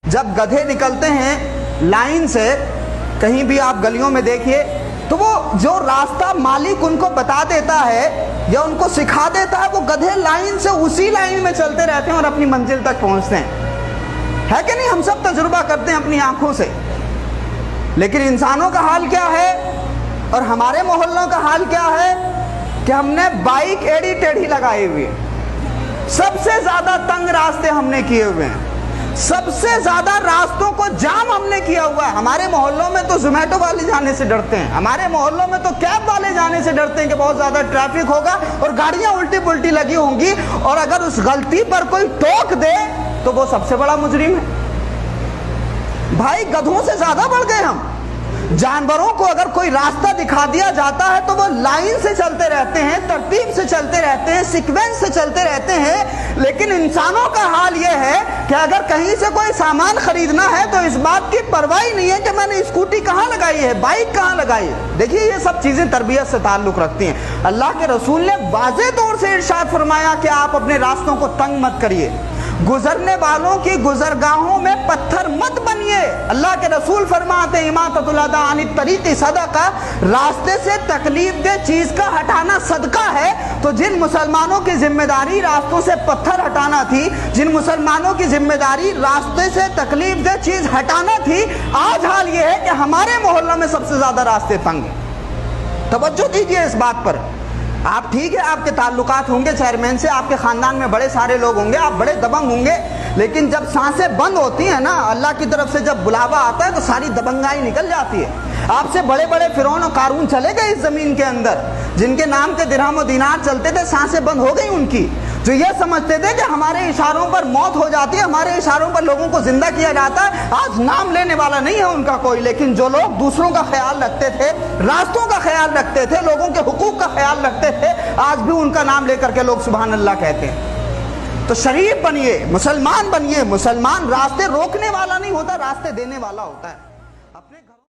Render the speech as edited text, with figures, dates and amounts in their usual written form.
جب گدھے نکلتے ہیں لائن سے کہیں بھی آپ گلیوں میں دیکھیے تو وہ جو راستہ مالک ان کو بتا دیتا ہے یا ان کو سکھا دیتا ہے وہ گدھے لائن سے اسی لائن میں چلتے رہتے ہیں اور اپنی منزل تک پہنچتے ہیں. ہے کہ نہیں؟ ہم سب تجربہ کرتے ہیں اپنی آنکھوں سے. لیکن انسانوں کا حال کیا ہے اور ہمارے محلوں کا حال کیا ہے کہ ہم نے بائک ایڑی ٹیڑھی لگائی ہوئی ہے. سب سے زیادہ تنگ راستے ہم نے کیے ہوئے ہیں, سب سے زیادہ راستوں کو جام ہم نے کیا ہوا ہے. ہمارے محلوں میں تو زومیٹو والے جانے سے ڈرتے ہیں, ہمارے محلوں میں تو کیب والے جانے سے ڈرتے ہیں کہ بہت زیادہ ٹریفک ہوگا اور گاڑیاں الٹی پلٹی لگی ہوں گی, اور اگر اس غلطی پر کوئی ٹوک دے تو وہ سب سے بڑا مجرم ہے. بھائی گدھوں سے زیادہ بڑھ گئے ہم. جانوروں کو اگر کوئی راستہ دکھا دیا جاتا ہے تو وہ لائن سے چلتے رہتے ہیں, ترتیب سے چلتے رہتے ہیں, سیکوینس سے چلتے رہتے ہیں. لیکن انسانوں کا حال یہ ہے کہ اگر کہیں سے کوئی سامان خریدنا ہے تو اس بات کی پرواہ نہیں ہے کہ میں نے اسکوٹی کہاں لگائی ہے, بائک کہاں لگائی ہے. دیکھیے یہ سب چیزیں تربیت سے تعلق رکھتی ہیں. اللہ کے رسول نے واضح طور سے ارشاد فرمایا کہ آپ اپنے راستوں کو تنگ مت کریے, گزرنے والوں کی گزرگاہوں میں پتھر مت بنیے. اللہ کے رسول فرماتے ہیں اماطۃ الاذی عن الطریق صدقہ, راستے سے تکلیف دہ چیز کا ہٹانا صدقہ ہے. تو جن مسلمانوں کی ذمہ داری راستوں سے پتھر ہٹانا تھی, جن مسلمانوں کی ذمہ داری راستے سے تکلیف دہ چیز ہٹانا تھی, آج حال یہ ہے کہ ہمارے محلوں میں سب سے زیادہ راستے تنگ ہیں. توجہ دیجئے اس بات پر. آپ ٹھیک ہے آپ کے تعلقات ہوں گے چیئرمین سے, آپ کے خاندان میں بڑے سارے لوگ ہوں گے, آپ بڑے دبنگ ہوں گے, لیکن جب سانسیں بند ہوتی ہیں نا, اللہ کی طرف سے جب بلاوا آتا ہے تو ساری دبنگائی نکل جاتی ہے. آپ سے بڑے بڑے فرعون اور قارون چلے گئے اس زمین کے اندر, جن کے نام کے درہم و دینار چلتے تھے, سانسیں بند ہو گئی ان کی, جو یہ سمجھتے تھے کہ ہمارے اشاروں پر موت ہو جاتی ہے, ہمارے اشاروں پر لوگوں کو زندہ کیا جاتا ہے. آج نام لینے والا نہیں ہے ان کا کوئی, لیکن جو لوگ دوسروں کا خیال رکھتے تھے, راستوں کا خیال رکھتے تھے, لوگوں کے حقوق کا خیال رکھتے تھے, آج بھی ان کا نام لے کر کے لوگ سبحان اللہ کہتے ہیں. تو شریف بنیے, مسلمان بنیے. مسلمان راستے روکنے والا نہیں ہوتا, راستے دینے والا ہوتا ہے.